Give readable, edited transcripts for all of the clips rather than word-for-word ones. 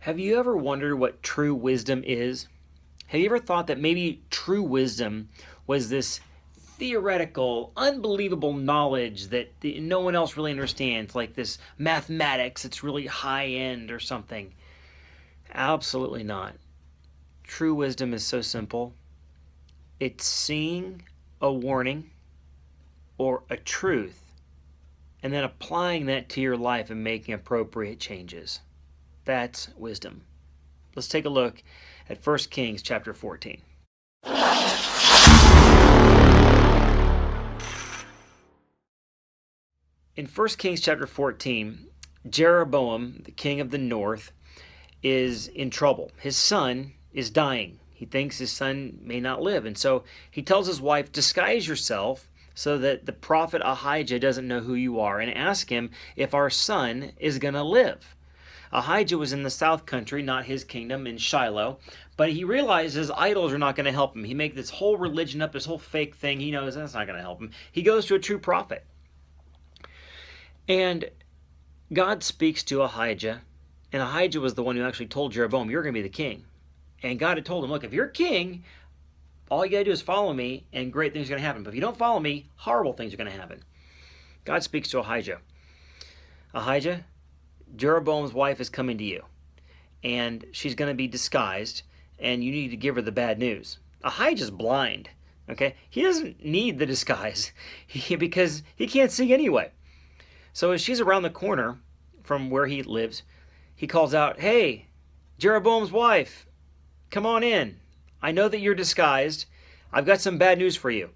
Have you ever wondered what true wisdom is? Have you ever thought that maybe true wisdom was this theoretical, unbelievable knowledge that no one else really understands, like this mathematics, it's really high end or something? Absolutely not. True wisdom is so simple. It's seeing a warning or a truth and then applying that to your life and making appropriate changes. That's wisdom. Let's take a look at 1 Kings chapter 14. In 1 Kings chapter 14, Jeroboam, the king of the north, is in trouble. His son is dying. He thinks his son may not live. And so he tells his wife, disguise yourself so that the prophet Ahijah doesn't know who you are, and ask him if our son is going to live. Ahijah was in the south country, not his kingdom, in Shiloh, but he realizes idols are not going to help him. He makes this whole religion up, this whole fake thing. He knows that's not going to help him. He goes to a true prophet. And God speaks to Ahijah, and Ahijah was the one who actually told Jeroboam, you're going to be the king. And God had told him, look, if you're king, all you got to do is follow me, and great things are going to happen. But if you don't follow me, horrible things are going to happen. God speaks to Ahijah. Ahijah, Jeroboam's wife is coming to you, and she's going to be disguised, and you need to give her the bad news. Ahijah's blind, okay? He doesn't need the disguise because he can't see anyway. So as she's around the corner from where he lives, he calls out, hey, Jeroboam's wife, come on in. I know that you're disguised. I've got some bad news for you.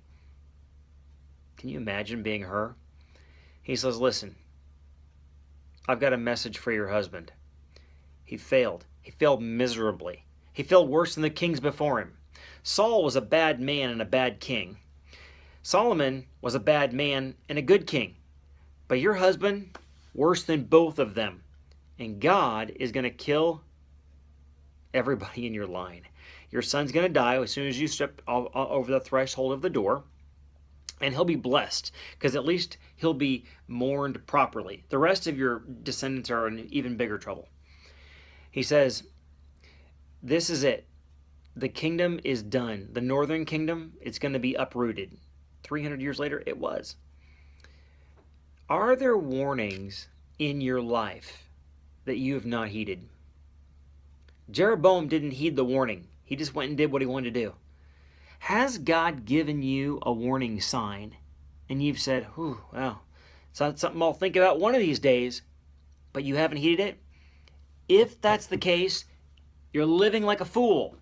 Can you imagine being her? He says, listen, I've got a message for your husband. He failed. He failed miserably. He failed worse than the kings before him. Saul was a bad man and a bad king. Solomon was a bad man and a good king. But your husband, worse than both of them. And God is going to kill everybody in your line. Your son's going to die as soon as you step over the threshold of the door. And he'll be blessed, because at least he'll be mourned properly. The rest of your descendants are in even bigger trouble. He says, this is it. The kingdom is done. The northern kingdom, it's going to be uprooted. 300 years later, it was. Are there warnings in your life that you have not heeded? Jeroboam didn't heed the warning. He just went and did what he wanted to do. Has God given you a warning sign and you've said, well, it's not something I'll think about one of these days, but you haven't heeded it? If that's the case, you're living like a fool.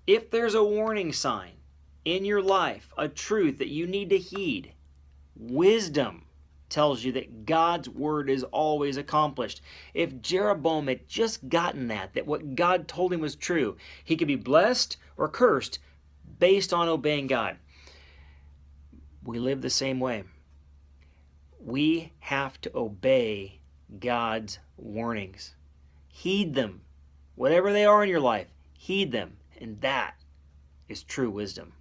If there's a warning sign in your life, a truth that you need to heed, wisdom tells you that God's word is always accomplished. If Jeroboam had just gotten that what God told him was true, he could be blessed or cursed based on obeying God. We live the same way. We have to obey God's warnings. Heed them. Whatever they are in your life, heed them. And that is true wisdom.